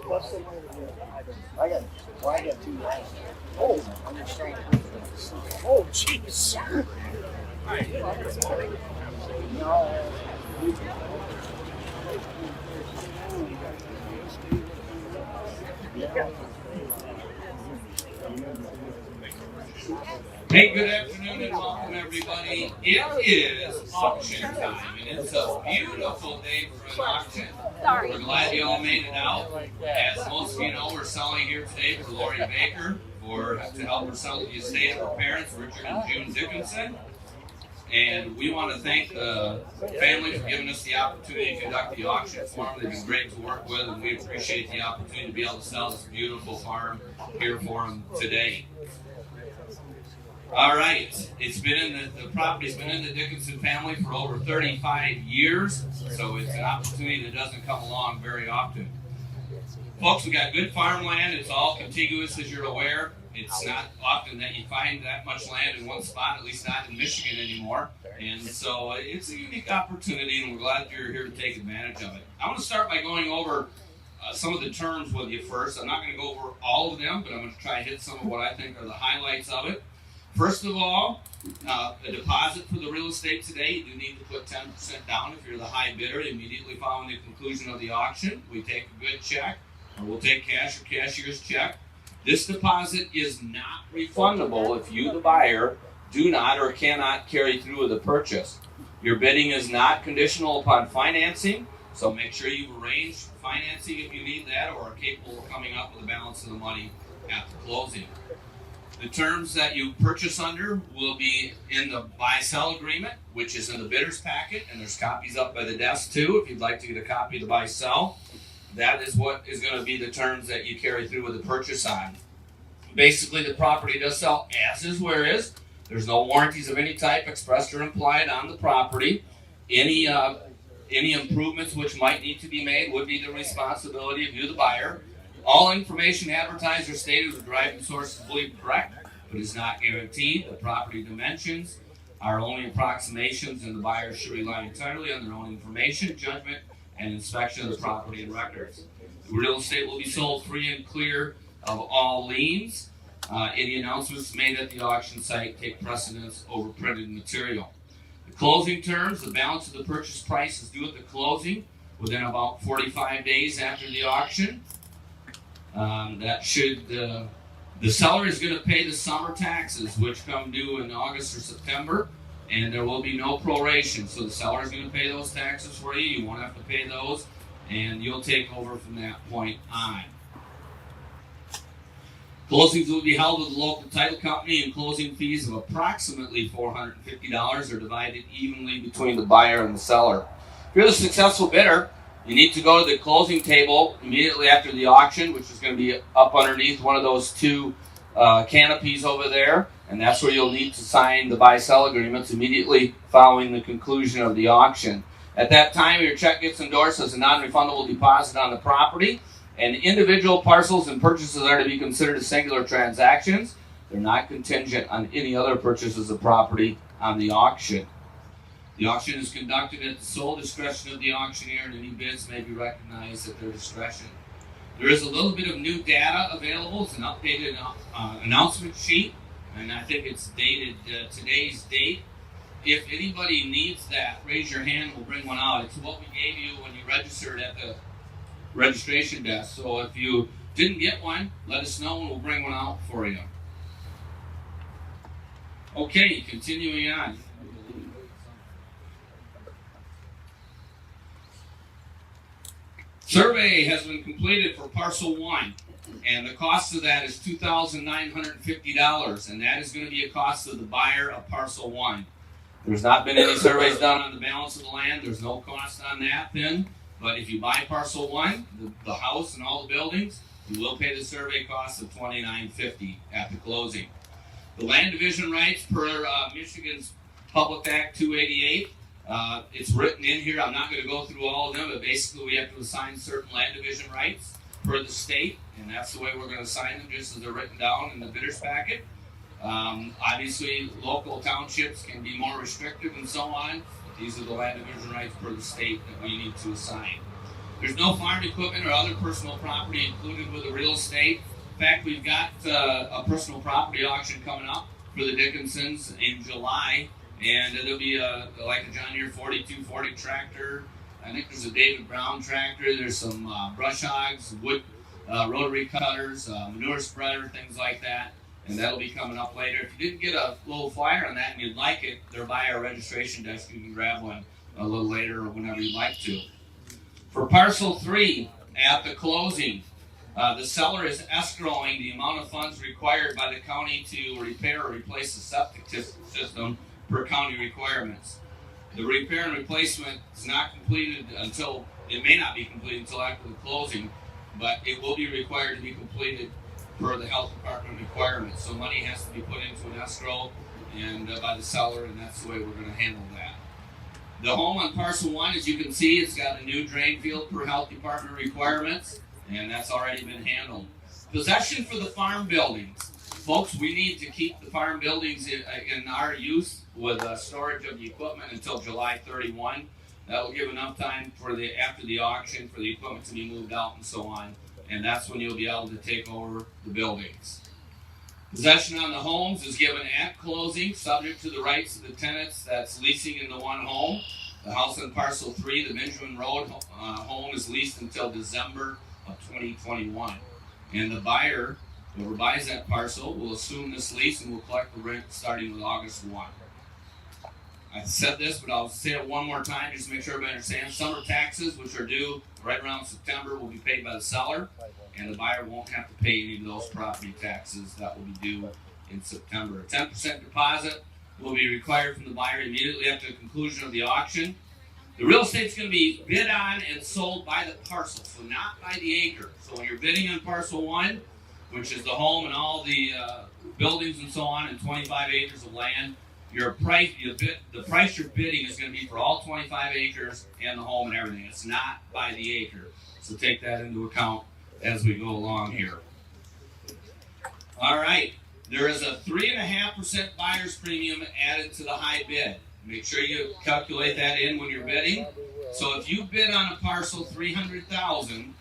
I got, well, I got two lines. Oh, I'm just saying. oh, jeez. No. Hey, good afternoon and welcome everybody. It is auction time and it's a beautiful day for an auction. We're glad you all made it out. As most of you know, we're selling here today for Lori Baker to help her sell the estate of her parents, Richard and June Dickinson. And we want to thank the family for giving us the opportunity to conduct the auction for them. They've been great to work with, and we appreciate the opportunity to be able to sell this beautiful farm here for them today. All right, the property's been in the Dickinson family for over 35 years, so it's an opportunity that doesn't come along very often. Folks, we got good farmland. It's all contiguous, as you're aware. It's not often that you find that much land in one spot, at least not in Michigan anymore. And so it's a unique opportunity, and we're glad you're here to take advantage of it. I want to start by going over some of the terms with you first. I'm not going to go over all of them, but I'm going to try to hit some of what I think are the highlights of it. First of all, a deposit for the real estate today, you do need to put 10% down if you're the high bidder. Immediately following the conclusion of the auction, we take a good check, or we'll take cash or cashier's check. This deposit is not refundable if you, the buyer, do not or cannot carry through with the purchase. Your bidding is not conditional upon financing, so make sure you've arranged financing if you need that or are capable of coming up with the balance of the money at the closing. The terms that you purchase under will be in the buy-sell agreement, which is in the bidder's packet, and there's copies up by the desk too if you'd like to get a copy of the buy-sell. That is what is going to be the terms that you carry through with the purchase on. Basically, the property does sell as is, where is. There's no warranties of any type expressed or implied on the property. Any improvements which might need to be made would be the responsibility of you, the buyer. All information advertised or stated with driving source is believed correct, but is not guaranteed. The property dimensions are only approximations, and the buyer should rely entirely on their own information, judgment, and inspection of the property and records. The real estate will be sold free and clear of all liens. Any announcements made at the auction site take precedence over printed material. The closing terms, the balance of the purchase price is due at the closing within about 45 days after the auction. The seller is going to pay the summer taxes, which come due in August or September, and there will be no proration. So the seller is going to pay those taxes for you. You won't have to pay those, and you'll take over from that point on. Closings will be held with the local title company, and closing fees of approximately $450 are divided evenly between the buyer and the seller. If you're the successful bidder, you need to go to the closing table immediately after the auction, which is going to be up underneath one of those two canopies over there, and that's where you'll need to sign the buy-sell agreements immediately following the conclusion of the auction. At that time, your check gets endorsed as a non-refundable deposit on the property, and individual parcels and purchases are to be considered as singular transactions. They're not contingent on any other purchases of property on the auction. The auction is conducted at the sole discretion of the auctioneer, and any bids may be recognized at their discretion. There is a little bit of new data available. It's an updated announcement sheet, and I think it's dated today's date. If anybody needs that, raise your hand, we'll bring one out. It's what we gave you when you registered at the registration desk. So if you didn't get one, let us know and we'll bring one out for you. Okay, continuing on. Survey has been completed for parcel 1, and the cost of that is $2,950, and that is going to be a cost of the buyer of parcel 1. There's not been any surveys done on the balance of the land. There's no cost on that then, but if you buy parcel 1, the house and all the buildings, you will pay the survey cost of $2,950 at the closing. The land division rights per Michigan's Public Act 288. It's written in here. I'm not going to go through all of them, but basically we have to assign certain land division rights per the state, and that's the way we're going to assign them, just as they're written down in the bidder's packet. Obviously, local townships can be more restrictive and so on, but these are the land division rights per the state that we need to assign. There's no farm equipment or other personal property included with the real estate. In fact, we've got a personal property auction coming up for the Dickinsons in July, and it'll be like a John Deere 4240 tractor. I think there's a David Brown tractor. There's some brush hogs, wood rotary cutters, manure spreader, things like that. And that'll be coming up later. If you didn't get a little flyer on that and you'd like it, they're by our registration desk. You can grab one a little later or whenever you'd like to. For parcel 3, at the closing, the seller is escrowing the amount of funds required by the county to repair or replace the septic system per county requirements. The repair and replacement is not completed until, it may not be completed until after the closing, but it will be required to be completed per the health department requirements. So money has to be put into an escrow and by the seller, and that's the way we're going to handle that. The home on parcel 1, as you can see, it's got a new drain field per health department requirements, and that's already been handled. Possession for the farm buildings. Folks, we need to keep the farm buildings in our use with storage of the equipment until July 31. That will give enough time for after the auction for the equipment to be moved out and so on. And that's when you'll be able to take over the buildings. Possession on the homes is given at closing, subject to the rights of the tenants that's leasing in the one home. The house on parcel 3, the Benjamin Road home, is leased until December of 2021. And the buyer, whoever buys that parcel, will assume this lease and will collect the rent starting with August 1. I said this, but I'll say it one more time just to make sure everybody understands. Summer taxes, which are due right around September, will be paid by the seller, and the buyer won't have to pay any of those property taxes that will be due in September. A 10% deposit will be required from the buyer immediately after the conclusion of the auction. The real estate's going to be bid on and sold by the parcel, so not by the acre. So when you're bidding on parcel 1, which is the home and all the buildings and so on, and 25 acres of land, the price you're bidding is going to be for all 25 acres and the home and everything. It's not by the acre. So take that into account as we go along here. All right. There is a 3.5% buyer's premium added to the high bid. Make sure you calculate that in when you're bidding. So if you bid on a parcel $300,000,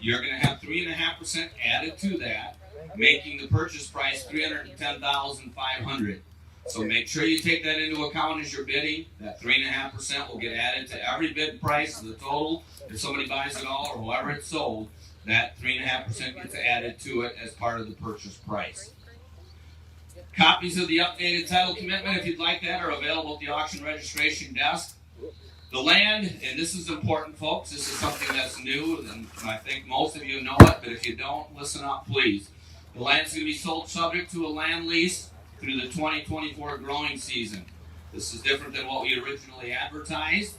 you're going to have 3.5% added to that, making the purchase price $310,500. So make sure you take that into account as you're bidding. That 3.5% will get added to every bid price, the total. If somebody buys it all or whoever it's sold, that 3.5% gets added to it as part of the purchase price. Copies of the updated title commitment, if you'd like that, are available at the auction registration desk. The land, and this is important, folks, this is something that's new, and I think most of you know it, but if you don't, listen up, please. The land is going to be sold subject to a land lease through the 2024 growing season. This is different than what we originally advertised.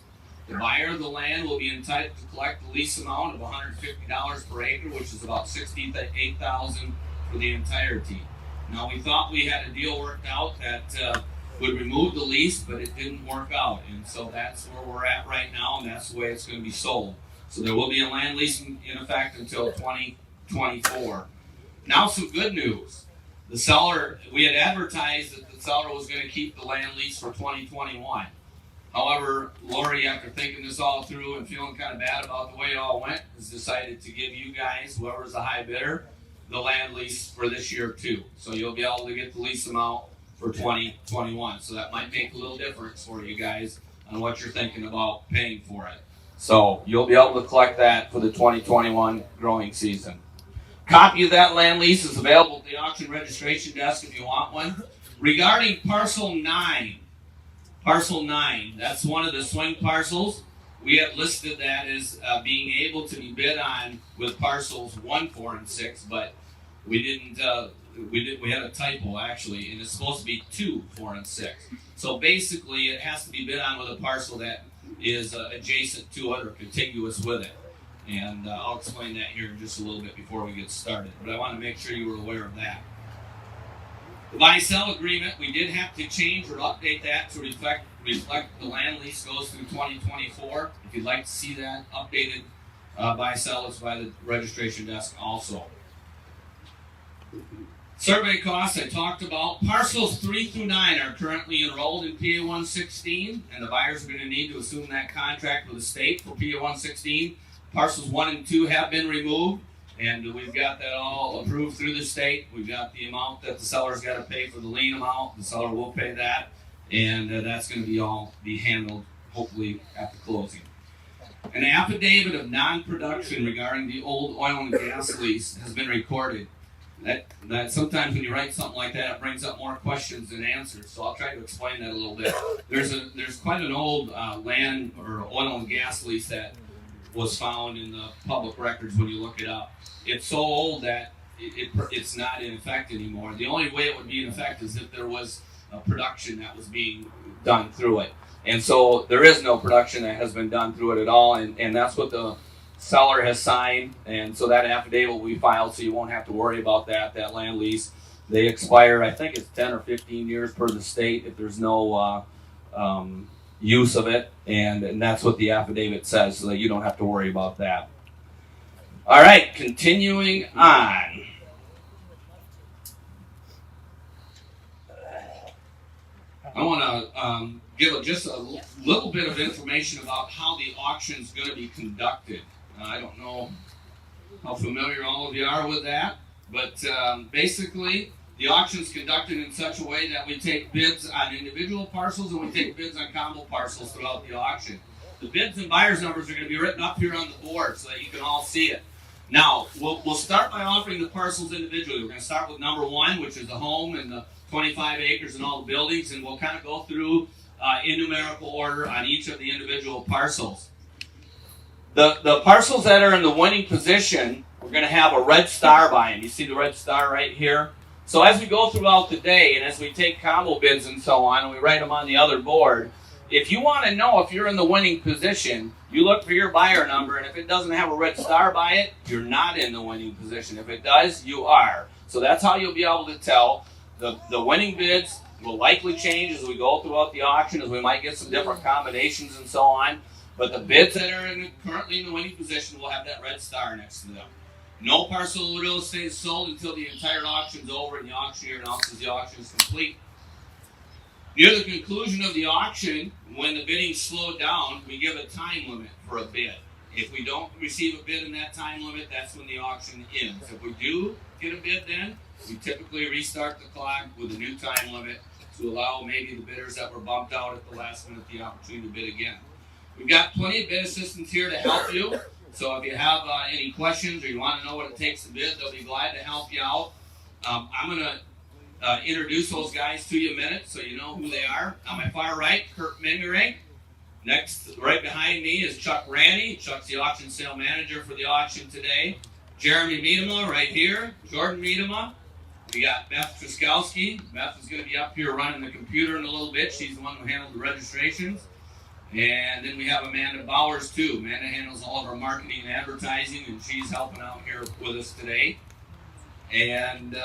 The buyer of the land will be entitled to collect the lease amount of $150 per acre, which is about $68,000 for the entirety. Now, we thought we had a deal worked out that would remove the lease, but it didn't work out, and so that's where we're at right now, and that's the way it's going to be sold. So there will be a land lease in effect until 2024. Now, some good news. The seller, we had advertised that the seller was going to keep the land lease for 2021. However, Lori, after thinking this all through and feeling kind of bad about the way it all went, has decided to give you guys, whoever's the high bidder, the land lease for this year too. So you'll be able to get the lease amount for 2021. So that might make a little difference for you guys on what you're thinking about paying for it. So you'll be able to collect that for the 2021 growing season. Copy of that land lease is available at the auction registration desk if you want one. Regarding parcel 9, that's one of the swing parcels. We have listed that as being able to be bid on with parcels 1, 4, and 6, but we didn't. We had a typo actually, and it's supposed to be 2, 4, and 6. So basically, it has to be bid on with a parcel that is adjacent to it or contiguous with it. And I'll explain that here in just a little bit before we get started. But I want to make sure you were aware of that. The buy-sell agreement, we did have to change or update that to reflect the land lease goes through 2024. If you'd like to see that updated buy-sell, it's by the registration desk also. Survey costs I talked about. Parcels 3 through 9 are currently enrolled in PA 116, and the buyers are going to need to assume that contract with the state for PA 116 Parcels 1 and 2 have been removed, and we've got that all approved through the state. We've got the amount that the seller's got to pay for the lien amount. The seller will pay that, and that's going to be handled hopefully at the closing. An affidavit of non-production regarding the old oil and gas lease has been recorded. That sometimes when you write something like that, it brings up more questions than answers. So I'll try to explain that a little bit. There's quite an old land or oil and gas lease that was found in the public records when you look it up. It's so old that it's not in effect anymore. The only way it would be in effect is if there was a production that was being done through it. And so there is no production that has been done through it at all, and that's what the seller has signed, and so that affidavit will be filed, so you won't have to worry about that land lease. They expire, I think it's 10 or 15 years per the state if there's no use of it, and that's what the affidavit says, so that you don't have to worry about that. All right, continuing on. I want to give just a little bit of information about how the auction is going to be conducted. I don't know how familiar all of you are with that, but basically the auction is conducted in such a way that we take bids on individual parcels and we take bids on combo parcels throughout the auction. The bids and buyer's numbers are going to be written up here on the board so that you can all see it. Now, we'll start by offering the parcels individually. We're going to start with number 1, which is the home and the 25 acres and all the buildings, and we'll kind of go through in numerical order on each of the individual parcels. The parcels that are in the winning position, we're going to have a red star by them. You see the red star right here? So as we go throughout the day and as we take combo bids and so on, and we write them on the other board, if you want to know if you're in the winning position, you look for your buyer number, and if it doesn't have a red star by it, you're not in the winning position. If it does, you are. So that's how you'll be able to tell. The winning bids will likely change as we go throughout the auction, as we might get some different combinations and so on. But the bids that are currently in the winning position will have that red star next to them. No parcel of real estate is sold until the entire auction is over and the auctioneer announces the auction is complete. Near the conclusion of the auction, when the bidding slowed down, we give a time limit for a bid. If we don't receive a bid in that time limit, that's when the auction ends. If we do get a bid then, we typically restart the clock with a new time limit to allow maybe the bidders that were bumped out at the last minute the opportunity to bid again. We've got plenty of bid assistants here to help you. So if you have any questions or you want to know what it takes to bid, they'll be glad to help you out. I'm going to introduce those guys to you in a minute so you know who they are. On my far right, Kurt Mingering. Next, right behind me is Chuck Ranny. Chuck's the auction sale manager for the auction today. Jeremy Miedema right here. Jordan Miedema. We got Beth Truskowski. Beth is going to be up here running the computer in a little bit. She's the one who handled the registrations. And then we have Amanda Bowers too. Amanda handles all of our marketing and advertising, and she's helping out here with us today. And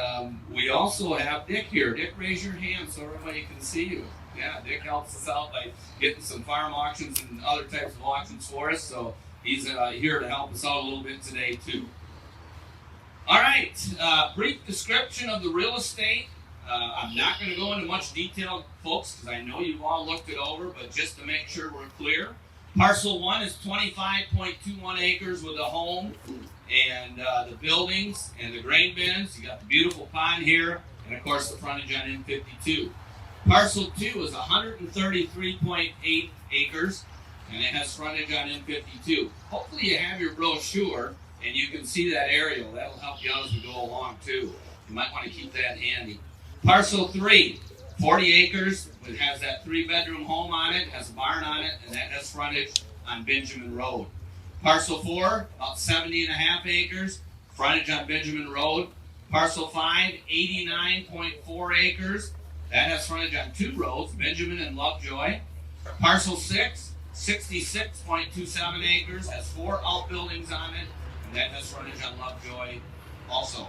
we also have Dick here. Dick, raise your hand so everybody can see you. Yeah, Dick helps us out by getting some farm auctions and other types of auctions for us. So he's here to help us out a little bit today too. All right, brief description of the real estate. I'm not going to go into much detail, folks, because I know you've all looked it over, but just to make sure we're clear. Parcel 1 is 25.21 acres with a home and the buildings and the grain bins. You got the beautiful pond here, and of course the frontage on N52. Parcel 2 is 133.8 acres, and it has frontage on N52. Hopefully you have your brochure and you can see that aerial. That'll help you out as we go along too. You might want to keep that handy. Parcel 3, 40 acres. It has that 3-bedroom home on it, has a barn on it, and that has frontage on Benjamin Road. Parcel 4, about 70.5 acres, frontage on Benjamin Road. Parcel 5, 89.4 acres. That has frontage on 2 roads, Benjamin and Lovejoy. Parcel 6, 66.27 acres, has 4 outbuildings on it, and that has frontage on Lovejoy also.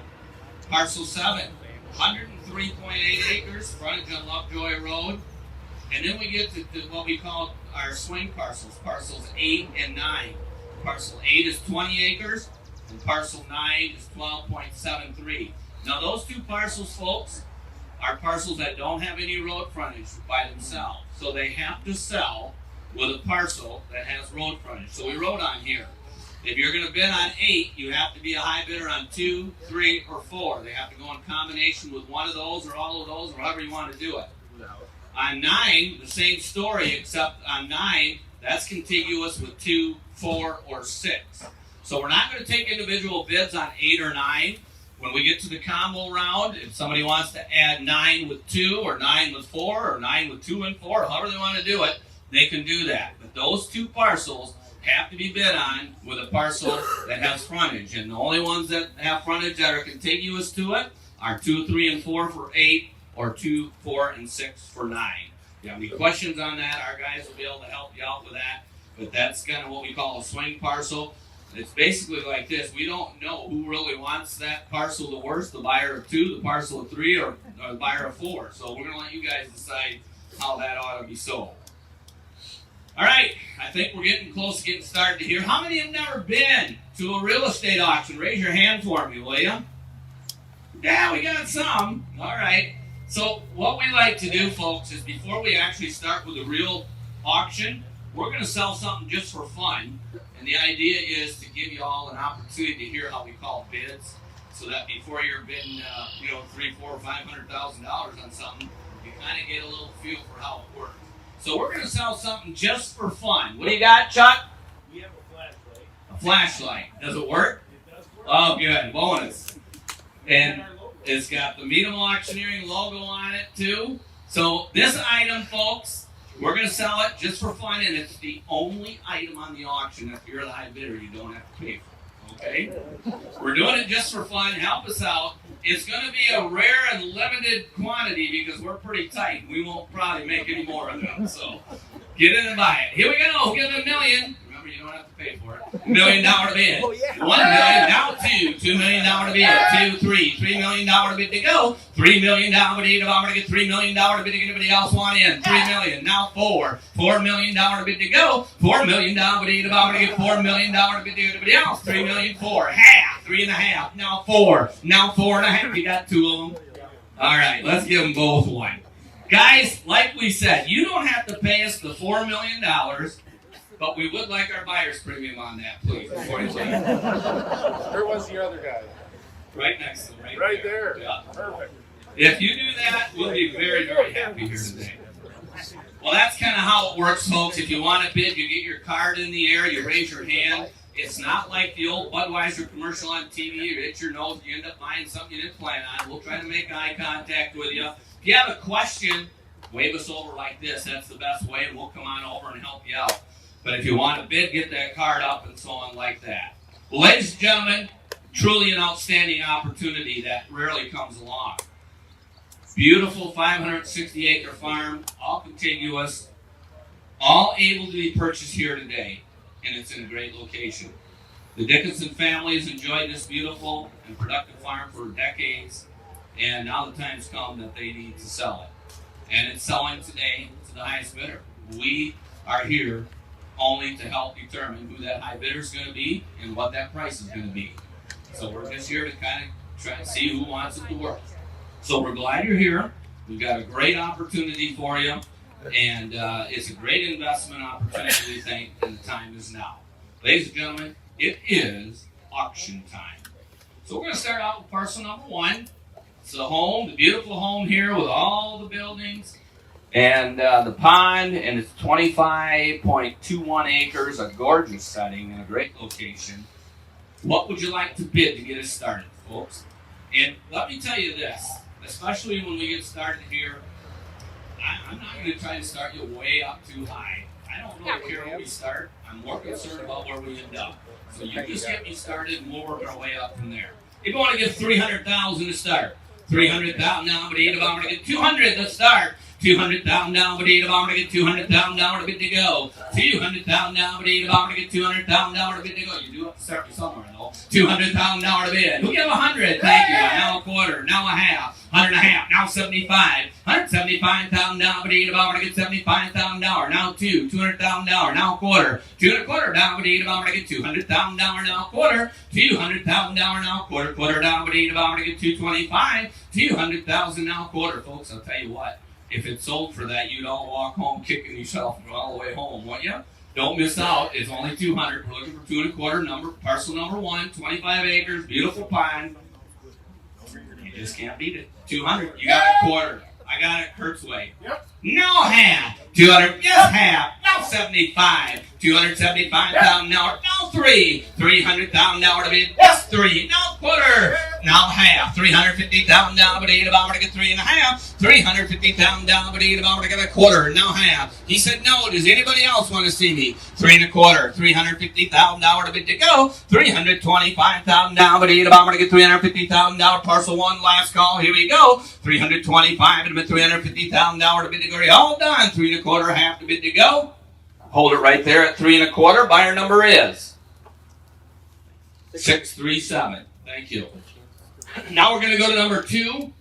Parcel 7, 103.8 acres, frontage on Lovejoy Road. And then we get to what we call our swing parcels, parcels 8 and 9. Parcel 8 is 20 acres, and parcel 9 is 12.73. Now those 2 parcels, folks, are parcels that don't have any road frontage by themselves. So they have to sell with a parcel that has road frontage. So we wrote on here, If you're going to bid on 8, you have to be a high bidder on 2, 3, or 4. They have to go in combination with one of those or all of those or however you want to do it. On 9, the same story, except on 9, that's contiguous with 2, 4, or 6. So we're not going to take individual bids on 8 or 9. When we get to the combo round, if somebody wants to add 9 with 2, or 9 with 4, or 9 with 2 and 4, or however they want to do it, they can do that. But those 2 parcels have to be bid on with a parcel that has frontage. And the only ones that have frontage that are contiguous to it are 2, 3, and 4 for 8, or 2, 4, and 6 for 9. If you have any questions on that, our guys will be able to help you out with that. But that's kind of what we call a swing parcel. It's basically like this. We don't know who really wants that parcel the worst, the buyer of 2, the parcel of 3, or the buyer of 4. So we're going to let you guys decide how that ought to be sold. All right, I think we're getting close to getting started here. How many have never been to a real estate auction? Raise your hand for me, will you? Yeah, we got some. All right. So what we like to do, folks, is before we actually start with a real auction, we're going to sell something just for fun. And the idea is to give you all an opportunity to hear how we call bids, so that before you're bidding, $300,000, $400,000, or $500,000 on something, you kind of get a little feel for how it works. So we're going to sell something just for fun. What do you got, Chuck? We have a flashlight. A flashlight. Does it work? It does work. Oh, good. Bonus. And our logo. it's got the Miedema Auctioneering logo on it, too. So this item, folks, we're going to sell it just for fun, and it's the only item on the auction. If you're the high bidder, you don't have to pay for it. Okay? We're doing it just for fun. Help us out. It's going to be a rare and limited quantity because we're pretty tight. We won't probably make any more of them. So get in and buy it. Here we go. Give it $1 million. Remember, you don't have to pay for it. $1 million bid. Oh, yeah. $1 million. Now 2. $2 million bid. 2, 3. $3 million bid to go. $3 million bid. I'm going to get $3 million bid. Anybody else want in? $3 million. Now 4. $4 million bid to go. $4 million bid. I'm going to get $4 million bid to anybody else. $3 million. 4. Half. 3.5. Now 4. Now 4.5. You got 2 of them. All right. Let's give them both one. Guys, like we said, you don't have to pay us the $4 million. But we would like our buyer's premium on that, please, before you leave. Where was the other guy? Right next to them, Right there. Yeah. Perfect. If you do that, we'll be very, very happy here today. Well, that's kind of how it works, folks. If you want to bid, you get your card in the air, you raise your hand. It's not like the old Budweiser commercial on TV. You hit your nose, you end up buying something you didn't plan on. We'll try to make eye contact with you. If you have a question, wave us over like this. That's the best way, and we'll come on over and help you out. But if you want to bid, get that card up and so on like that. Well, ladies and gentlemen, truly an outstanding opportunity that rarely comes along. Beautiful 560-acre farm, all contiguous, all able to be purchased here today, and it's in a great location. The Dickinson family has enjoyed this beautiful and productive farm for decades, and now the time's come that they need to sell it. And it's selling today to the highest bidder. We are here only to help determine who that high bidder is going to be and what that price is going to be. So we're just here to kind of try and see who wants it to work. So we're glad you're here. We've got a great opportunity for you, and it's a great investment opportunity, we think, and the time is now. Ladies and gentlemen, it is auction time. So we're going to start out with parcel number 1. It's the home, the beautiful home here with all the buildings. And the pond, and it's 25.21 acres, a gorgeous setting and a great location. What would you like to bid to get us started, folks? And let me tell you this, especially when we get started here, I'm not going to try to start you way up too high. I don't really care where we start. I'm more concerned about where we end up. So you just get me started, and we'll work our way up from there. If you want to get $300,000 to start, $300,000 now, but I'm going to get $200,000 to start. $200,000 now, but I'm going to get $200,000 to bid to go. $200,000 now, but I'm going to get $200,000 to bid to go. You do have to start me somewhere, though. $200,000 to bid. Who gave 100? Thank you. Now a quarter. Now a half. 100.5. Now 75. $175,000 now, but I'm going to get $75,000. Now 2. $200,000. Now a quarter. 2 and a quarter. Now, but I'm going to get $200,000. Now a quarter. $200,000 now a quarter. Quarter down, but I'm going to get $225,000. $200,000 now a quarter. Folks, I'll tell you what. If it sold for that, you'd all walk home kicking yourself all the way home, wouldn't you? Don't miss out. It's only 200. We're looking for 2 1/4 number, parcel number 1, 25 acres, beautiful pond. You just can't beat it. 200. You got a quarter. I got it Kurt's way. Yep. No half. 200. Yes half. No 75. $275,000. No 3. $300,000 to bid. Yes 3. No quarter. Now half. $350,000 to bid. I'm going to get 3 1/2. $350,000 to bid. I'm going to get a quarter. Now half. He said no. Does anybody else want to see me? 3 1/4. $350,000 to bid to go. $325,000 to bid. I'm going to get $350,000. Parcel 1. Last call. Here we go. $325,000 to bid. $350,000 to bid to go. You're all done. 3 1/4. Half to bid to go. Hold it right there at 3 1/4. Buyer number is 637. Thank you. Now we're going to go to number 2.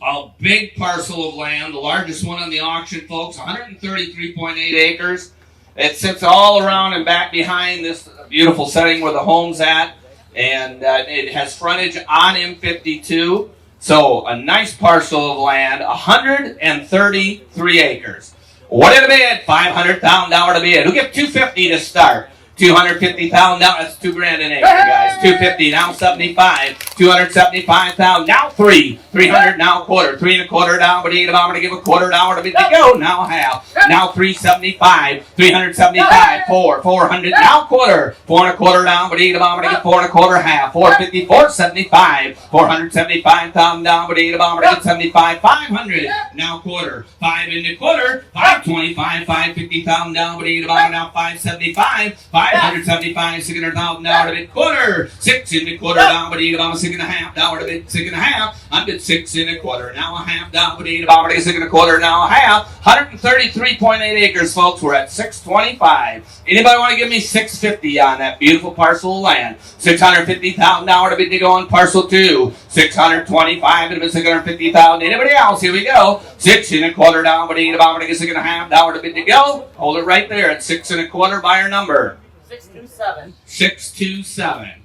A big parcel of land, the largest one on the auction, folks. 133.8 acres. It sits all around and back behind this beautiful setting where the home's at, and it has frontage on M52. So a nice parcel of land. 133 acres. What did it bid? $500,000 to bid. Who give $250 to start? $250,000. That's $2,000 an acre, guys. $250. Now 75. $275,000. Now 3. $300. Now quarter. 3 1/4 down. But I'm going to give a $250 to bid to go. Now half. Now $375. $375. 4. $400. Now quarter. 4 1/4 down. But I'm going to get 4 1/4 half. $450. $475. $475,000 down. But I'm going to get 75. $500. Now quarter. 5 1/4. $525. $550,000 down. But I'm now $575. $575. $600,000 to bid quarter. 6 1/4 down. But I'm $6 1/2 to bid 6 1/2. I bid 6 1/4. Now a half down. But I'm going to get 6 1/4. Now a half. 133.8 acres, folks. We're at 625. Anybody want to give me 650 on that beautiful parcel of land? $650,000 to bid to go on parcel 2. 625 to bid 650,000. Anybody else? Here we go. 6 1/4 down. But I'm going to get 6 1/2 to bid to go. Hold it right there at 6 1/4. Buyer number 627. 627.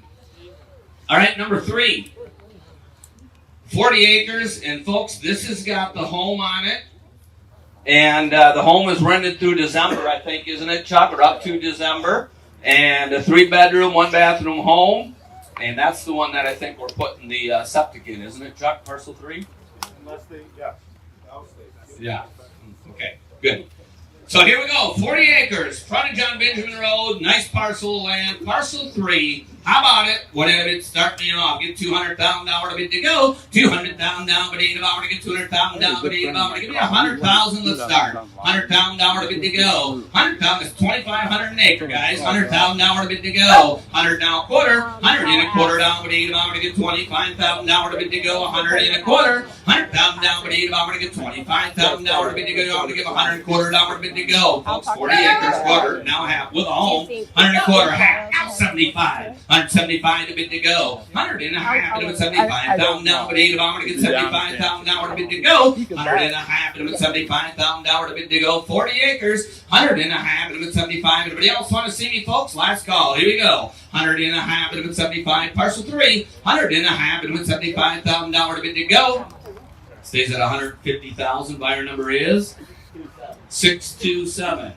All right, number 3. 40 acres, and folks, this has got the home on it. And the home is rented through December, I think, isn't it, Chuck? Or up to December. And a 3-bedroom, 1-bathroom home. And that's the one that I think we're putting the septic in, isn't it, Chuck? Parcel 3? Unless they, yeah. Yeah. Okay, good. So here we go. 40 acres, frontage on Benjamin Road, nice parcel of land. Parcel 3. How about it? Whatever it start me off. Get $200,000 to bid to go. $200,000 down, but I'm going to get $200,000 down, but I'm going to give me $100,000. Let's start. $100,000 to bid to go. $100,000 is $2,500 an acre, guys. $100,000 to bid to go. 100 now quarter. 100 1/4 down, but I'm going to get $25,000 to bid to go. 100 1/4. $100,000 down, but I'm going to get $25,000 to bid to go. I'm going to give $100 1/4 down to bid to go. Folks, 40 acres, quarter, now half with a home. 100 1/4 half. Now 75. 175 to bid to go. 100 1/2 to bid 75,000 down, but I'm going to get $75,000 to bid to go. 100 1/2 to bid $75,000 to bid to go. 40 acres. 100 1/2 to bid 75. Anybody else want to see me, folks? Last call. Here we go. 100 1/2 to bid 75. Parcel 3. 100 1/2 to bid $75,000 to bid to go. Stays at 150,000. Buyer number is 627.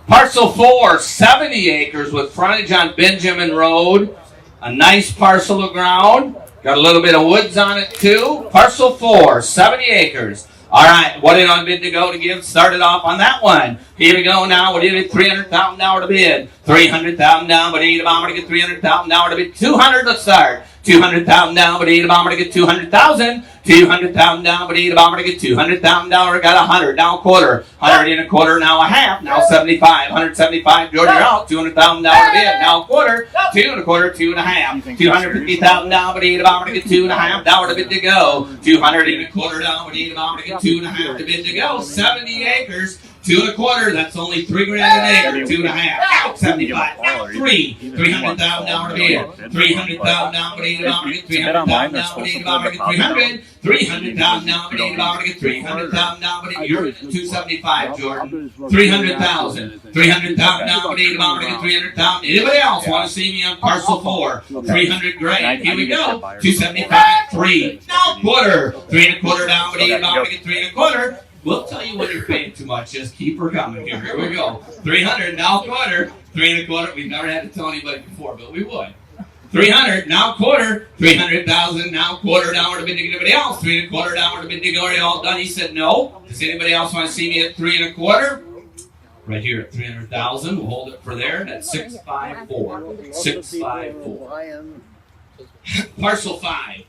Parcel 4, 70 acres with frontage on Benjamin Road. A nice parcel of ground. Got a little bit of woods on it too. Parcel 4, 70 acres. All right, what did on bid to go to give? Started off on that one. Here we go now. What did it? $300,000 to bid. $300,000 down, but I'm going to get $300,000 to bid. $200 to start. $200,000 down, but I'm going to get $200,000. $200,000 down, but I'm going to get $200,000. Got $100 now quarter. 100 1/4 now a half. Now 75. 175. George, you're out. $200,000 to bid. Now quarter. 2 1/4. 2 1/2. $250,000 down, but I'm going to get $2.5 to bid to go. 200 1/4 down, but I'm going to get $2.5 to bid to go. 70 acres. 2 1/4, that's only $3,000 an acre. 2 1/2, out 75. Now 3. $300,000 to bid. $300,000 down, but I'm going to get $300,000 down, but I'm going to get $300,000. $300,000 down, but I'm going to get $300,000 down, but you're at $275, Jordan. $300,000. $300,000 down, but I'm going to get $300,000. Anybody else want to see me on parcel 4? $300 great. Here we go. $275. 3. Now quarter. 3 1/4 down, but I'm going to get 3 1/4. We'll tell you when you're paying too much. Just keep her coming here. Here we go. 300, now quarter. 3 1/4. We've never had to tell anybody before, but we would. 300, now quarter. 300,000, now quarter. Downward to bid to anybody else. 3 1/4, downward to bid to go. Are you all done? He said no. Does anybody else want to see me at 3 1/4? Right here at 300,000. We'll hold it for there. That's 654. 654. Parcel 5.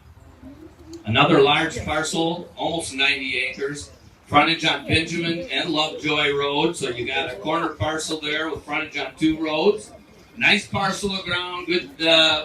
Another large parcel, almost 90 acres. Frontage on Benjamin and Lovejoy Road. So you got a corner parcel there with frontage on 2 roads. Nice parcel of ground, good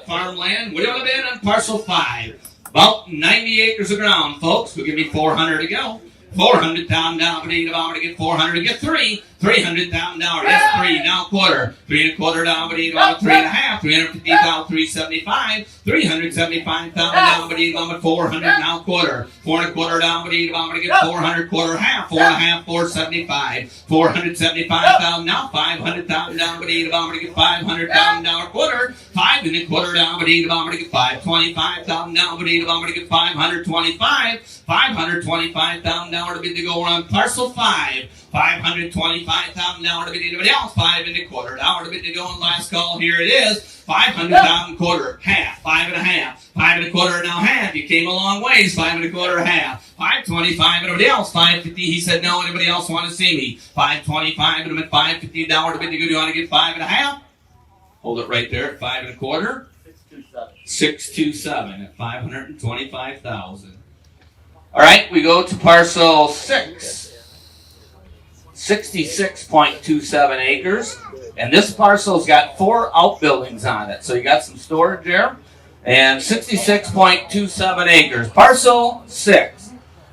farmland. What do you bid on parcel 5? About 90 acres of ground, folks. We'll give me 400 to go. 400,000 down, but I'm going to get 400 to get 3. 300,000 down, that's 3. Now quarter. 3 1/4 down, but I'm 3 1/2. 350,000, 375. 375,000 down, but I'm 400. Now quarter. 4 1/4 down, but I'm going to get 400. Quarter half. 4 1/2. 475. 475,000 now. 500,000 down, but I'm going to get 500,000 down. Quarter. 5 1/4 down, but I'm going to get 525,000 down, but I'm going to get 525. 525,000 down to bid to go on parcel 5. 525,000 down to bid anybody else. 5 1/4 down to bid to go on last call. Here it is. 500,000 quarter, half, 5 1/2. 5 1/4 now half. You came a long ways. 5 1/4 half. 525. Anybody else? 550. He said no. Anybody else want to see me? 525 and I'm at 550 down to bid to go. Do you want to get 5 1/2? Hold it right there at 5 1/4. 627 at 525,000. All right, we go to parcel 6. 66.27 acres. And this parcel's got 4 outbuildings on it. So you got some storage there. And 66.27 acres. Parcel 6.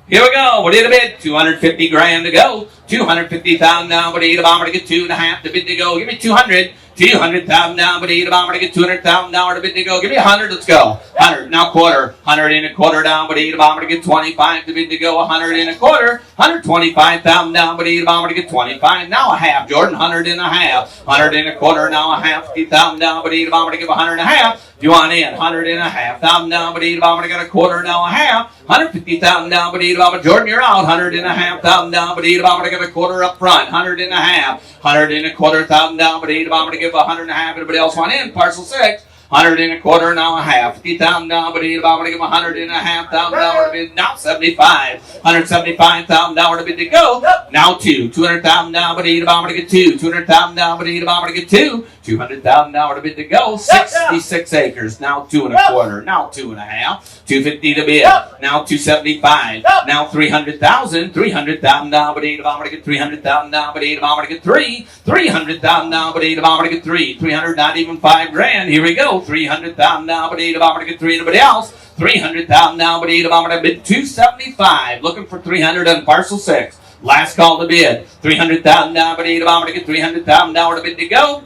Here we go. What did a bid? 250 grand to go. 250,000 down, but I'm going to get 2 1/2 to bid to go. Give me 200. 200,000 down, but I'm going to get 200,000 down to bid to go. Give me 100. Let's go. 100 now quarter. 100 1/4 down, but I'm going to get 25 to bid to go. 100 1/4. 125,000 down, but I'm going to get 25. Now a half, Jordan. 100 1/2. 100 1/4 now a half. 50,000 down, but I'm going to give 100 1/2. Do you want in? 100 1/2 down, but I'm going to get a quarter now a half. 150,000 down, but Jordan, you're out. 100 1/2 down, but I'm going to get a quarter up front. 100 1/2. 100 1/4 down, but I'm going to give 100 1/2. Anybody else want in? Parcel 6. 100 1/4 now a half. 50,000 down, but I'm going to give 100 1/2 down to bid. Now 75. 175,000 down to bid to go. Now 2. 200,000 down, but I'm going to get 2. 200,000 down, but I'm going to get 2. 200,000 down to bid to go. 66 acres. Now 2 1/4. Now 2 1/2. 250 to bid. Now 275. Now 300,000. 300,000 down, but I'm going to get 300,000 down, but I'm going to get 3. 300,000 down, but I'm going to get 3. 300, not even 5 grand. Here we go. 300,000 down, but I'm going to get 3. Anybody else? 300,000 down, but I'm going to bid 275. Looking for 300 on parcel 6. Last call to bid. 300,000 down, but I'm going to get 300,000 down to bid to go.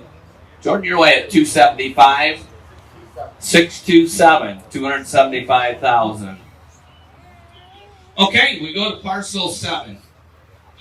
Jordan, you're away at 275. 627. 275,000. Okay, we go to parcel 7.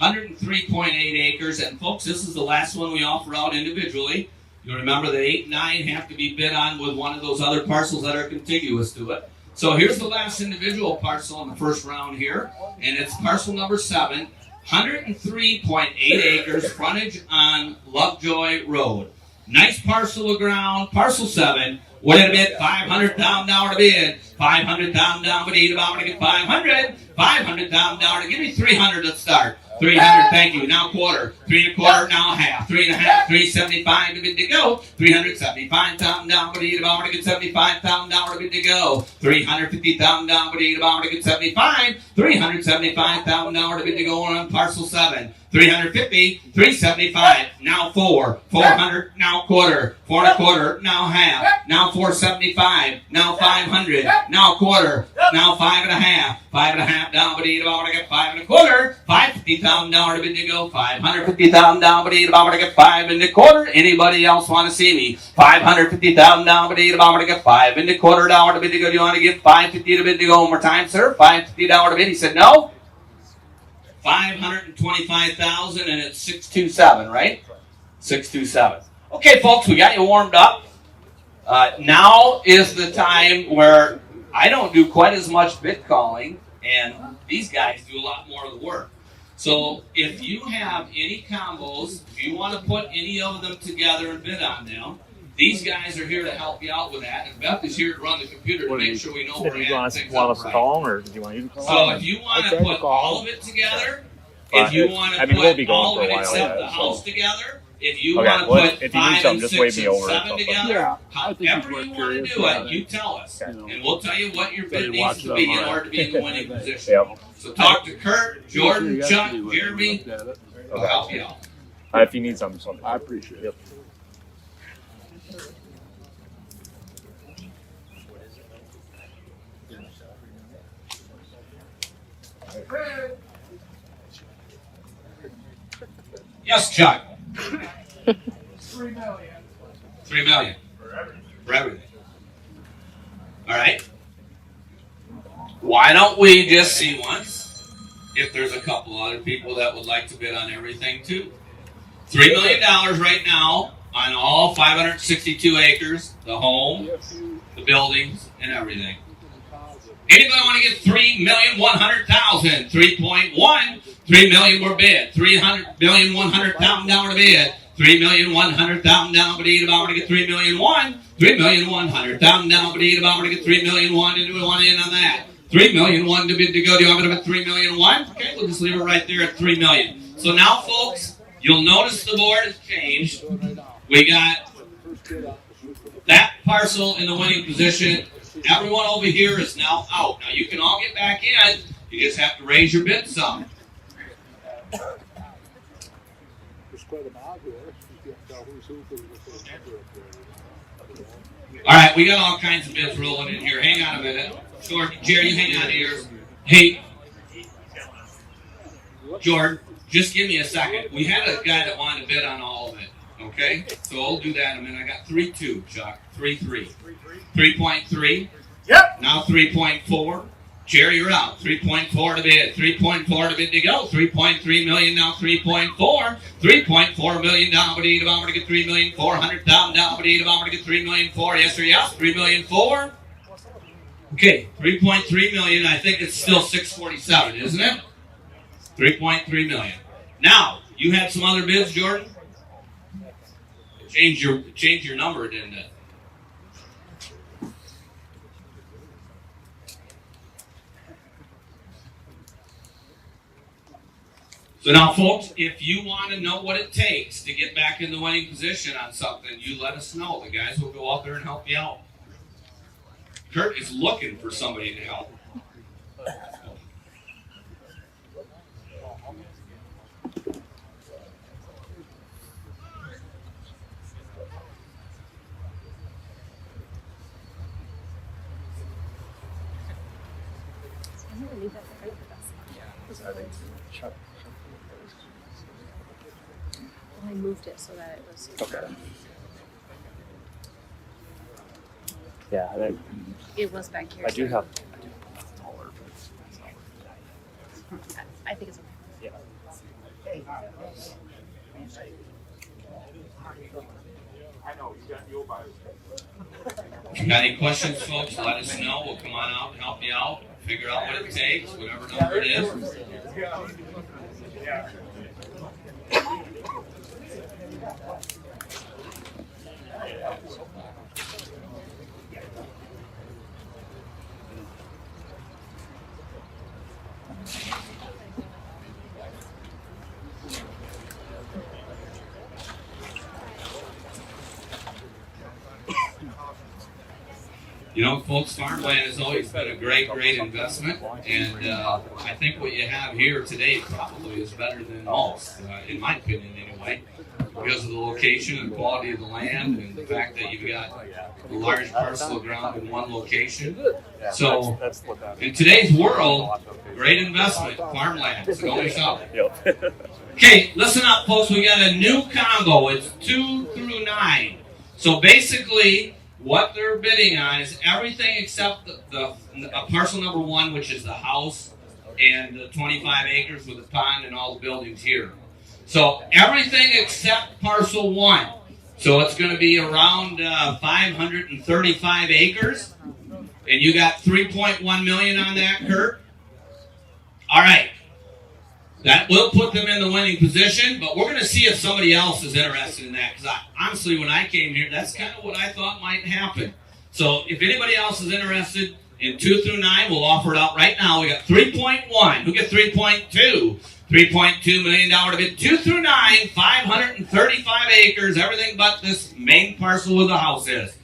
103.8 acres. And folks, this is the last one we offer out individually. You'll remember that 8 and 9 have to be bid on with one of those other parcels that are contiguous to it. So here's the last individual parcel in the first round here. And it's parcel number 7. 103.8 acres, frontage on Lovejoy Road. Nice parcel of ground. Parcel 7. What did it bid? 500,000 to bid. 500,000 down, but I'm going to get 500. 500,000 down. Give me 300 to start. 300, thank you. Now quarter. 3 1/4, now a half. 3 1/2, 375 to bid to go. 375,000 down, but I'm going to get 75,000 to bid to go. 350,000 down, but I'm going to get 75. 375,000 to bid to go on parcel 7. 350, 375, now 4. 400, now quarter. 4 1/4, now half. Now 475, now 500, now quarter. Now 5 1/2. 5 1/2 down, but I'm going to get 5 1/4. 550,000 to bid to go. 550,000 down, but I'm going to get 5 1/4. Anybody else want to see me? 550,000 down, but I'm going to get 5 1/4 to bid to go. Do you want to get 550 to bid to go one more time, sir? 550 to bid. He said no. 525,000 and it's 627, right? 627. Okay, folks, we got you warmed up. Now is the time where I don't do quite as much bid calling, and these guys do a lot more of the work. So if you have any combos, if you want to put any of them together and bid on them, these guys are here to help you out with that. And Beth is here to run the computer to make sure we know where we're at. Did you want us to call them, or did you want you to call So them? if you want to put all of it together, But if you want to we'll be put going all for of a it while except yet, the house so. together, if you Okay, want to well, put if you need 5 something, and just 6 wave me and over or 7 something. together, Yeah, I think it's however worth you want to curious do about it, you tell us. You know. And we'll tell you what your bid Better needs watch to be in them, order to be in the winning position. Yep. So talk to Kurt, Jordan, You Chuck, got to do it. Jeremy. Looked at it. They'll help you out. If you need something, just let me know. I appreciate it. Yep. Yes, Chuck. 3 million. 3 million. For everything. All right. Why don't we just see once if there's a couple other people that would like to bid on everything too? $3 million right now on all 562 acres, the home, the buildings, and everything. Anybody want to get 3,100,000? 3.1. 3 million were bid. 300,100,000 down to bid. 3,100,000 down to bid. About to get 3,000,001. 3,100,000 down to bid. About to get 3,000,001. And we want in on that. 3,000,001 to bid to go. Do you want to bid 3,000,001? Okay, we'll just leave it right there at 3 million. So now, folks, you'll notice the board has changed. We got that parcel in the winning position. Everyone over here is now out. Now you can all get back in. You just have to raise your bid some. All right, we got all kinds of bids rolling in here. Hang on a minute. Jordan, Jerry, you hang on to yours. Hey, Jordan, just give me a second. We had a guy that wanted to bid on all of it. Okay? So I'll do that in a minute. I got 3.2, Chuck. 3.3. 3.3. Yep. Now 3.4. Jerry, you're out. 3.4 to bid. 3.4 to bid to go. 3.3 million now. 3.4. 3.4 million down to bid. About to get 3,400,000 down to bid. About to get 3,000,004. Yes or yes? 3,000,004. Okay, 3.3 million. I think it's still 647, isn't it? 3.3 million. Now you had some other bids, Jordan. Change your number, didn't it? So now, folks, if you want to know what it takes to get back in the winning position on something, you let us know. The guys will go out there and help you out. Kurt is looking for somebody to help. I moved it so that it was. Okay. Yeah, It was back here. I do so have. I think it's okay. Yeah. If you got any questions, folks, let us know. We'll come on out and help you out. Figure out what it takes, whatever number it is. Yeah. You know, folks, farmland has always been a great investment, and I think what you have here today probably is better than most, in my opinion anyway, because of the location and the quality of the land and the fact that you've got a large parcel of ground in one location. So, in today's world, great investment, farmland, so don't miss out. Yep. Okay, listen up, folks. We got a new combo. It's 2 through 9. So basically, what they're bidding on is everything except the parcel number 1, which is the house and the 25 acres with the pond and all the buildings here. So everything except parcel 1. So it's going to be around 535 acres, and you got 3.1 million on that, Kurt. All right. That will put them in the winning position, but we're going to see if somebody else is interested in that. Because honestly, when I came here, that's kind of what I thought might happen. So if anybody else is interested in 2 through 9, we'll offer it out right now. We got 3.1. Who gets 3.2? $3.2 million to bid. 2 through 9, 535 acres, everything but this main parcel where the house is.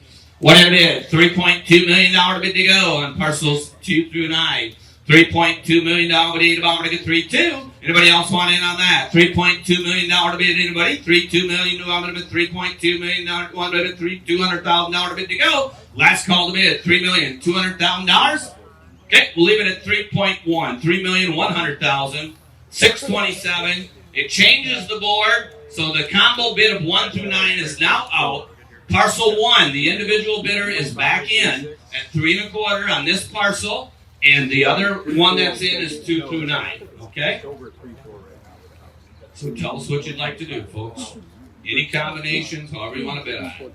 Whatever it is, $3.2 million to bid to go on parcels 2 through 9. $3.2 million to bid to get 3.2. Anybody else want in on that? $3.2 million to bid. Anybody? $3.2 million to bid. $3.2 million to bid. $200,000 to bid to go. Last call to bid. $3,200,000. Okay, we'll leave it at 3.1. $3,100,000. 627. It changes the board, so the combo bid of 1 through 9 is now out. Parcel 1, the individual bidder is back in at 3 1/4 on this parcel, and the other one that's in is 2 through 9. Okay? So tell us what you'd like to do, folks. Any combinations, however you want to bid on it.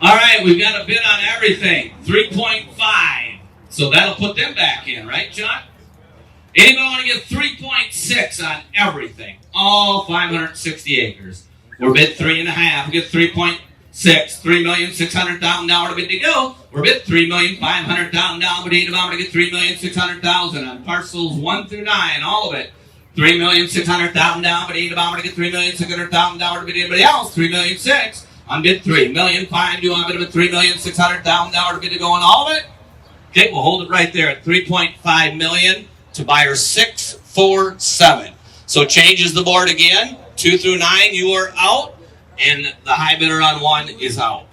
All right, we've got a bid on everything. 3.5. So that'll put them back in, right, John? Anybody want to get 3.6 on everything? All 560 acres. We're bid 3.5. We get 3.6. $3,600,000 to bid to go. We're bid $3,500,000 bid to get $3,600,000 on parcels 1 through 9, all of it. $3,600,000 bid to get $3,600,000 to bid anybody else. $3,600,000. On bid $3,500,000. Do on bid of $3,600,000 bid to go on all of it? Okay, we'll hold it right there at $3.5 million to buyer 647. So changes the board again. 2 through 9, you are out, and the high bidder on 1 is out.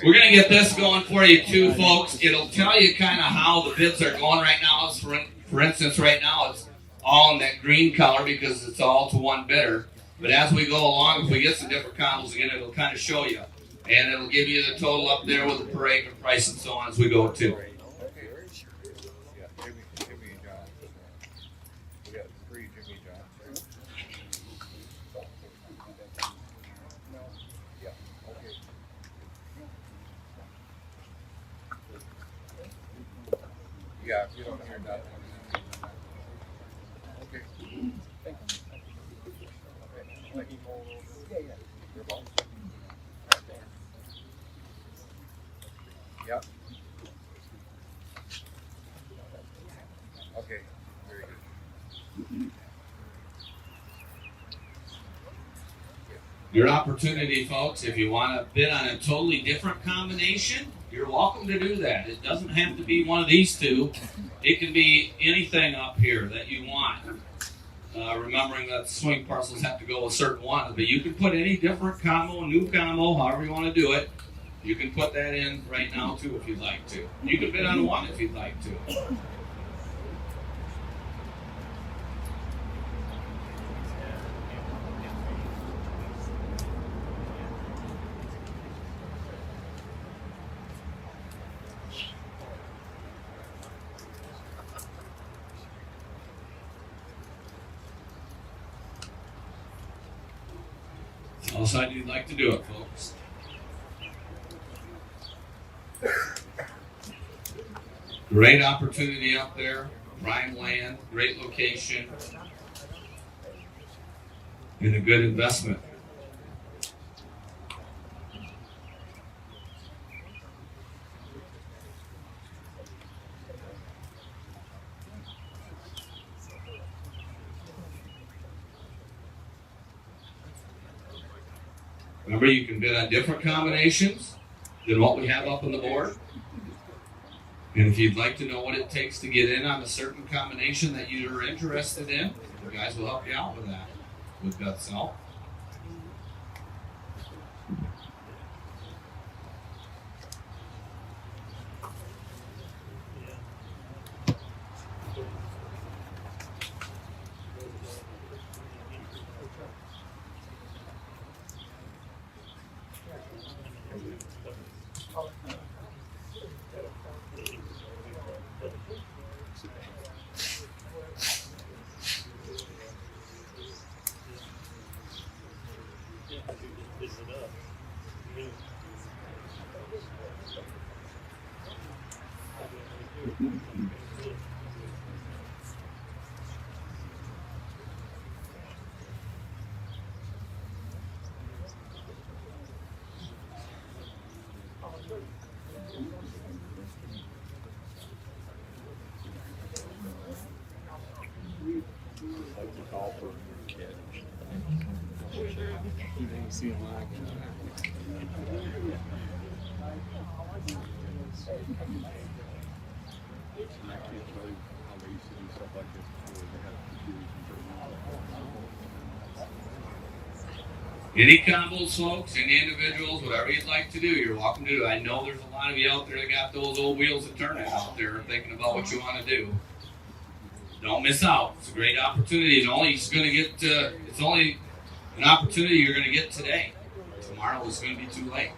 We're going to get this going for you too, folks. It'll tell you kind of how the bids are going right now. For instance, right now it's all in that green color because it's all to 1 bidder. But as we go along, if we get some different combos again, it'll kind of show you. And it'll give you the total up there with the per acre price and so on as we go too. Yeah, you don't hear that. Okay. Yeah. Okay. Very good. Your opportunity, folks, if you want to bid on a totally different combination, you're welcome to do that. It doesn't have to be one of these two. It can be anything up here that you want. Remembering that swing parcels have to go a certain one, but you can put any different combo, new combo, however you want to do it. You can put that in right now too if you'd like to. You can bid on 1 if you'd like to. I'll decide you'd like to do it, folks. Great opportunity up there, prime land, great location, and a good investment. Remember, you can bid on different combinations than what we have up on the board. And if you'd like to know what it takes to get in on a certain combination that you're interested in, the guys will help you out with that. With that self. see him like Any combos, folks, any individuals, whatever you'd like to do, you're welcome to do. I know there's a lot of you out there that got those old wheels of turning out there thinking about what you want to do. Don't miss out. It's a great opportunity. It's only an opportunity you're going to get today. Tomorrow is going to be too late.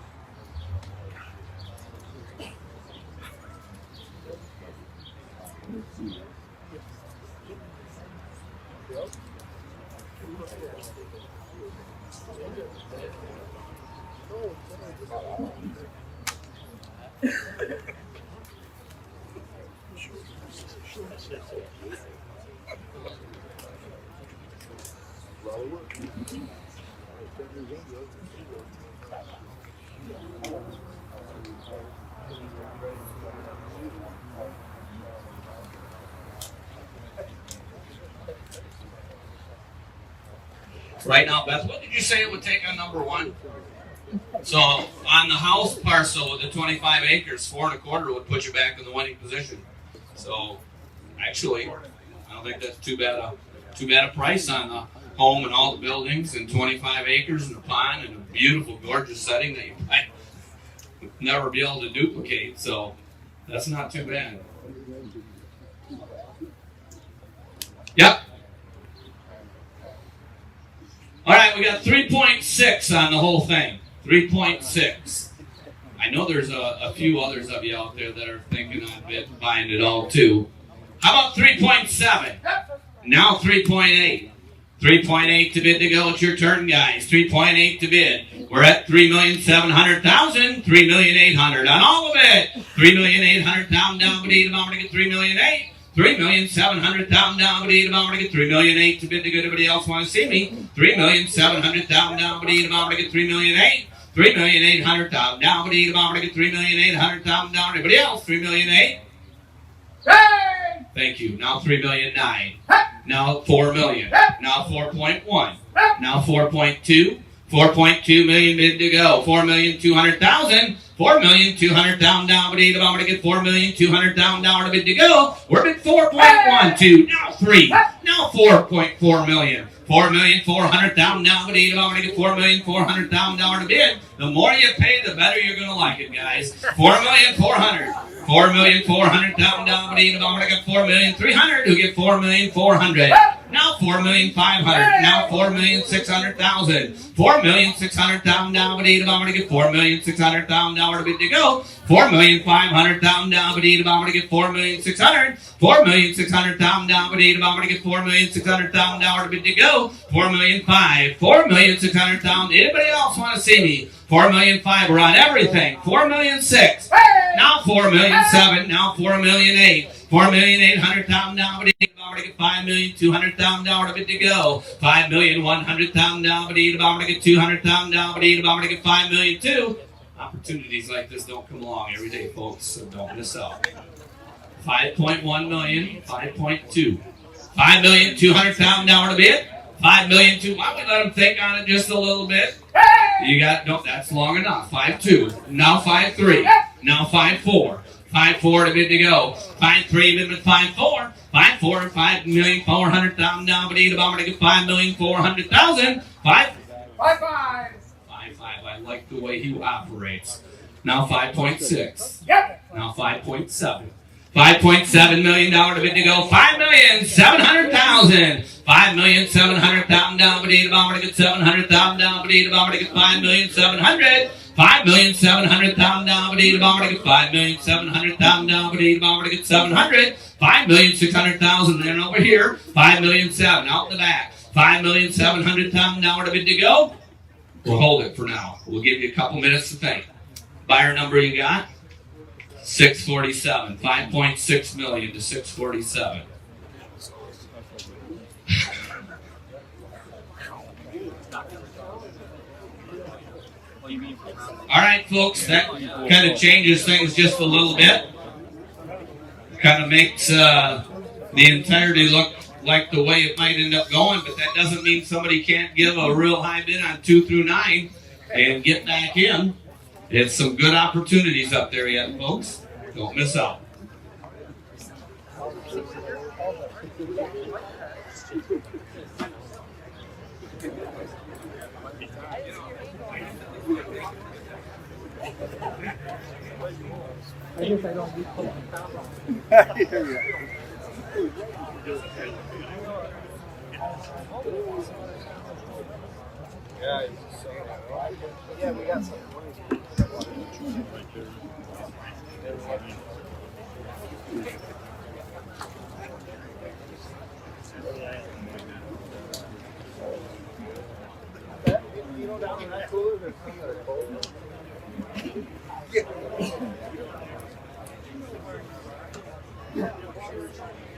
Right now, Beth, what did you say it would take on number one? So on the house parcel with the 25 acres, 4 1/4 would put you back in the winning position. So actually, I don't think that's too bad a price on the home and all the buildings and 25 acres and a pond and a beautiful, gorgeous setting that you might never be able to duplicate. So that's not too bad. Yep. All right, we got 3.6 on the whole thing. 3.6. I know there's a few others of you out there that are thinking on buying it all too. How about 3.7? Now 3.8. 3.8 to bid to go. It's your turn, guys. 3.8 to bid. We're at 3,700,000. 3,800,000 on all of it. 3,800,000 down, but I'm going to get 3,000,008. 3,700,000 down, but I'm going to get 3,000,008 to bid to go. Anybody else want to see me? 3,700,000 down, but I'm going to get 3,000,008. 3,800,000 down, but I'm going to get 3,800,000 down. Anybody else? 3,000,008. Thank you. Now 3,000,009. Now 4 million. Now 4.1. Now 4.2. 4.2 million bid to go. 4,200,000. 4,200,000 down, but I'm going to get 4,200,000 down to bid to go. We're at 4.12. Now 3. Now 4.4 million. 4,400,000 down, but I'm going to get 4,400,000 down to bid. The more you pay, the better you're going to like it, guys. 4,400,000. 4,400,000 down, but I'm going to get 4,300,000 who get 4,400,000. Now 4,500,000. Now 4,600,000. 4,600,000 down, but I'm going to get 4,600,000 down to bid to go. 4,500,000 down, but I'm going to get 4,600,000. 4,600,000 down, but I'm going to get 4,600,000 down to bid to go. 4,500,000. 4,600,000. Anybody else want to see me? 4,500,000. We're on everything. 4,600,000. Now 4,700,000. Now 4,800,000. 4,800,000 down, but I'm going to get 5,200,000 down to bid to go. 5,100,000 down, but I'm going to get 200,000 down, but I'm going to get 5,200,000. Opportunities like this don't come along every day, folks, so don't miss out. 5.1 million, 5.2. 5,200,000 down to bid. 5,200,000. Why don't we let them think on it just a little bit? You got, no, that's long enough. 5.2. Now 5.3. Now 5.4. 5.4 to bid to go. 5.3 bid with 5.4. 5.4 and 5,400,000 down, but I'm going to get 5,400,000. 5.5. I like the way he operates. Now 5.6. Now 5.7. $5.7 million to bid to go. 5,700,000. 5,700,000 down, but I'm going to get 700,000 down, but I'm going to get 5,700,000. 5,700,000 down, but I'm going to get 5,700,000 down, but I'm going to get 700. 5,600,000 then over here. 5,700,000 out the back. 5,700,000 down to bid to go. We'll hold it for now. We'll give you a couple minutes to think. Buyer number you got? 647. 5.6 million to 647. All right, folks, that kind of changes things just a little bit. Kind of makes the entirety look like the way it might end up going, but that doesn't mean somebody can't give a real high bid on 2 through 9 and get back in. It's some good opportunities up there yet, folks. Don't miss out. Yeah, we got some. You know, down in that cooler, there's some that are cold.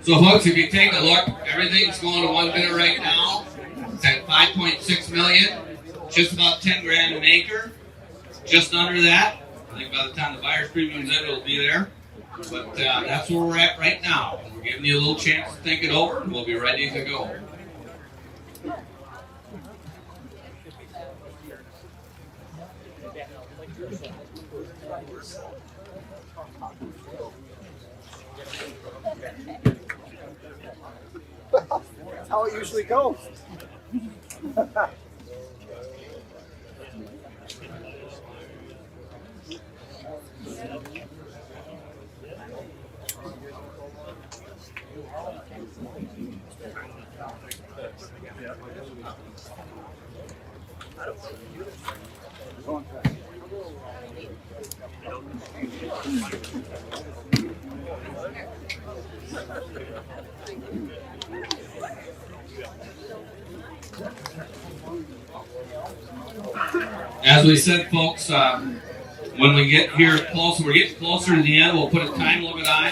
So, folks, if you take a look, everything's going to one bidder right now. It's at $5.6 million, just about 10 grand an acre, just under that. I think by the time the buyer's premium's in, it'll be there. But that's where we're at right now. We're giving you a little chance to think it over, and we'll be ready to go. That's how it usually goes. As we said, folks, when we get here closer, we're getting closer to the end, we'll put a time limit on.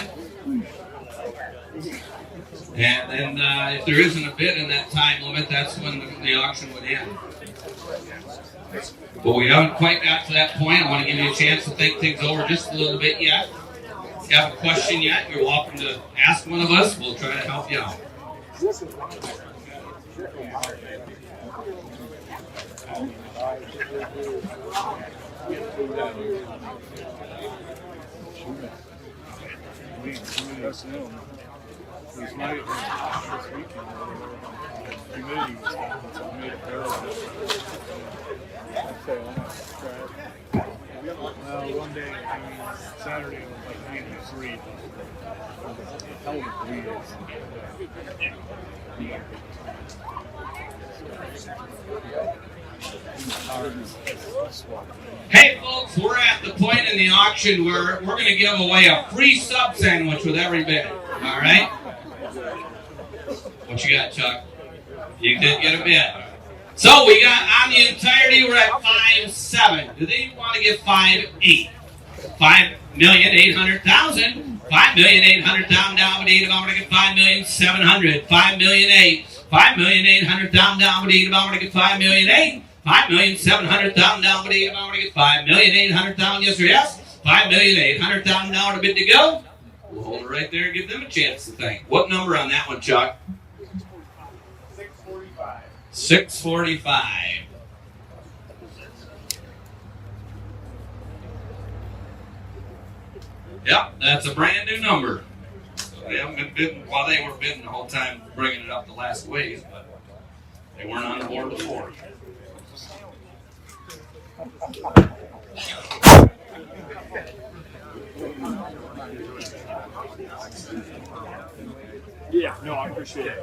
And then if there isn't a bid in that time limit, that's when the auction would end. But we haven't quite got to that point. I want to give you a chance to think things over just a little bit yet. If you have a question yet, you're welcome to ask one of us. We'll try to help you out. Humidity was down, so I made it bearable. Well, one day, I mean, Saturday it was like 93. It was a hell of a breeze. Hey folks, we're at the point in the auction where we're going to give away a free sub sandwich with every bid. All right? What you got, Chuck? You did get a bid. So we got on the entirety, we're at 5.7. Do they want to give 5.8? 5,800,000. 5,800,000 down with 8. I'm going to get 5,700,000. 5,008,000. 5,800,000 down with 8. I'm going to get 5,008,000. 5,700,000 down with 8. I'm going to get 5,800,000. Yes or yes? 5,800,000 down to bid to go. We'll hold it right there and give them a chance to think. What number on that one, Chuck? 645. 645. Yep, that's a brand new number. So they haven't been bidding, well, they were bidding the whole time, bringing it up the last ways, but they weren't on the board before. Yeah, no, I appreciate it.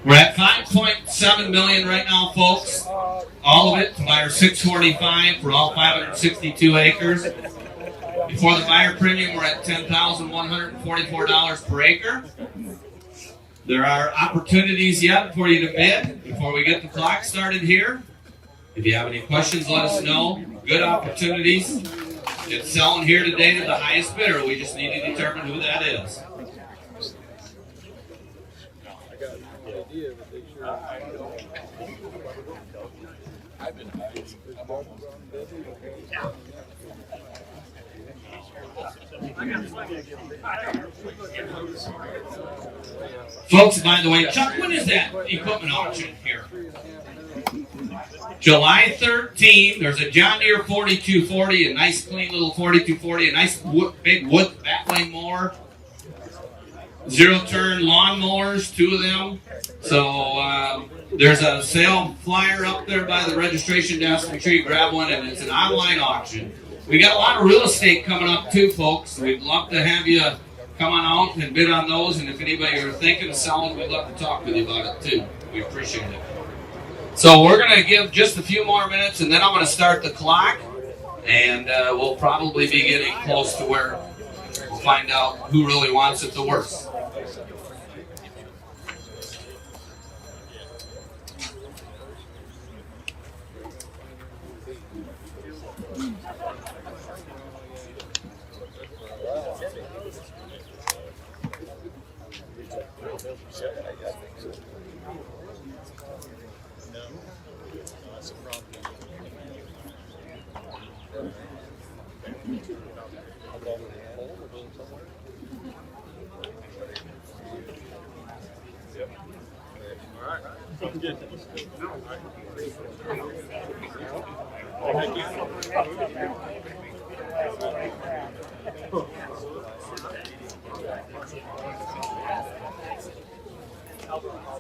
We're at 5.7 million right now, folks. All of it to buy our 645 for all 562 acres. Before the buyer premium, we're at $10,144 per acre. There are opportunities yet for you to bid before we get the clock started here. If you have any questions, let us know. Good opportunities. It's selling here today to the highest bidder. We just need to determine who that is. Folks, by the way, Chuck, when is that equipment auction here? July 13th. There's a John Deere 4240, a nice clean little 4240, a nice big wood backplane mower, zero-turn lawn mowers, 2 of them. So there's a sale flyer up there by the registration desk. Make sure you grab one, and it's an online auction. We got a lot of real estate coming up too, folks. We'd love to have you come on out and bid on those, and if anybody are thinking of selling, we'd love to talk with you about it too. We appreciate it. So we're going to give just a few more minutes, and then I'm going to start the clock, and we'll probably be getting close to where we'll find out who really wants it the worst.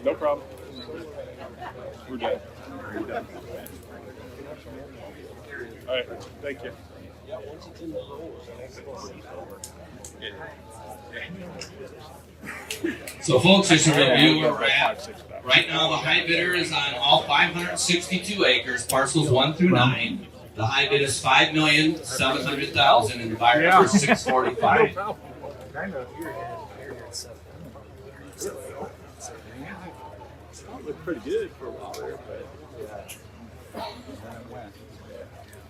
No problem. We're done. All right. Thank you. So folks, just a review where we're at. Right now the high bidder is on all 562 acres, parcels 1 through 9. The high bid is $5,700,000 and the buyer number is $645,000. Looked pretty good for a while there, but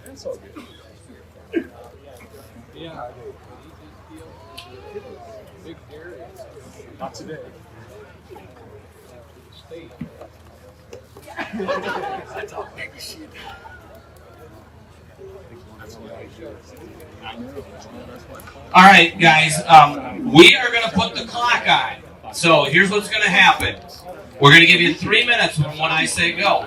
that's all good. Yeah. Big area. Not today. That's all big shit. All right, guys, we are going to put the clock on. So here's what's going to happen. We're going to give you 3 minutes from when I say go.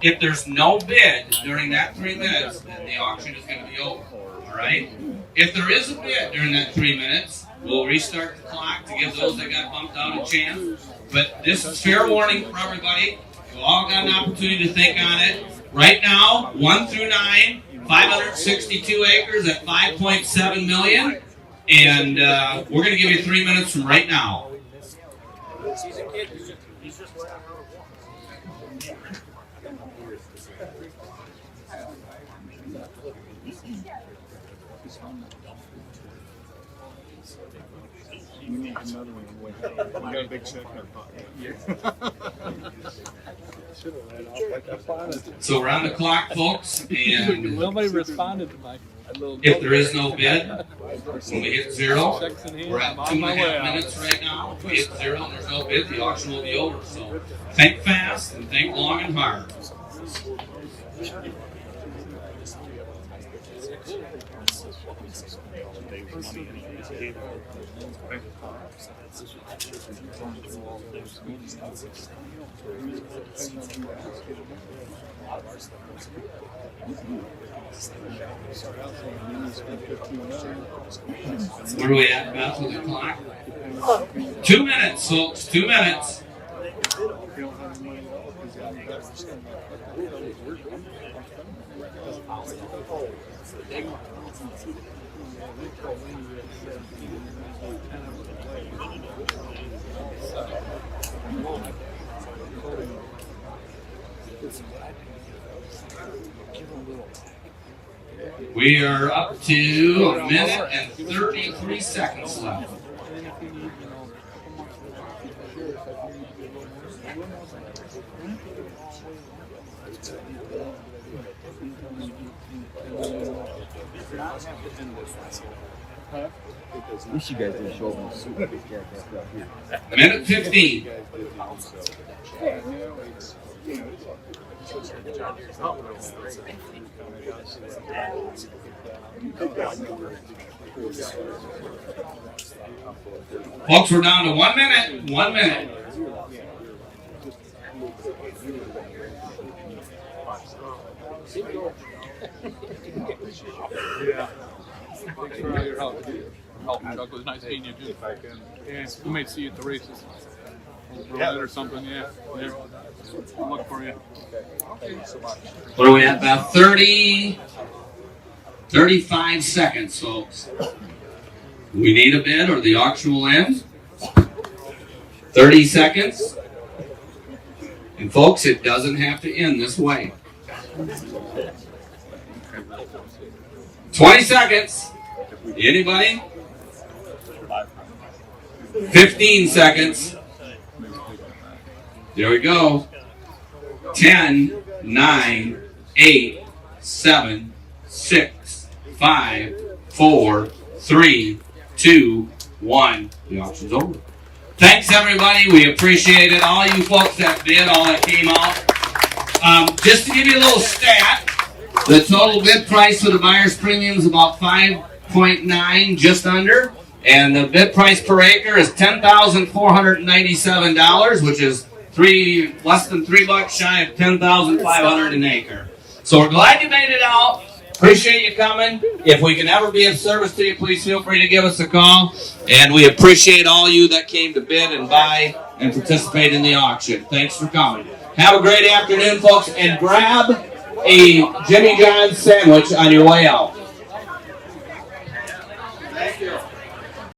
If there's no bid during that 3 minutes, then the auction is going to be over. All right? If there is a bid during that 3 minutes, we'll restart the clock to give those that got bumped out a chance. But this is fair warning for everybody. You all got an opportunity to think on it. Right now, 1 through 9, 562 acres at $5.7 million. And we're going to give you 3 minutes from right now. You need another one. We got a big check in our pocket. So we're on the clock, folks, and Nobody responded to my if there is no bid, when we hit 0, we're at 2.5 minutes right now. If we hit 0 and there's no bid, the auction will be over. So think fast and think long and hard. Where are we at, Beth, with the clock? 2 minutes, folks, 2 minutes. We We are up to a minute and 33 seconds left. At least you guys didn't show up in a suit. Minute 15. Folks, we're down to 1 minute. 1 minute. Yeah. Thanks for all your help. Chuck, it was nice meeting you, too. Yeah, we might see you at the races. Or something, yeah. I'm looking for you. What are we at? About 35 seconds, folks. We need a bid or the auction will end. 30 seconds. And folks, it doesn't have to end this way. 20 seconds. Anybody? 15 seconds. There we go. 10, 9, 8, 7, 6, 5, 4, 3, 2, 1. The auction's over. Thanks, everybody. We appreciate it. All you folks that bid, all that came out. Just to give you a little stat, the total bid price for the buyer's premium is about 5.9, just under. And the bid price per acre is $10,497, which is less than $3 shy of $10,500 an acre. So we're glad you made it out. Appreciate you coming. If we can ever be of service to you, please feel free to give us a call. And we appreciate all you that came to bid and buy and participate in the auction. Thanks for coming. Have a great afternoon, folks, and grab a Jimmy John's sandwich on your way out.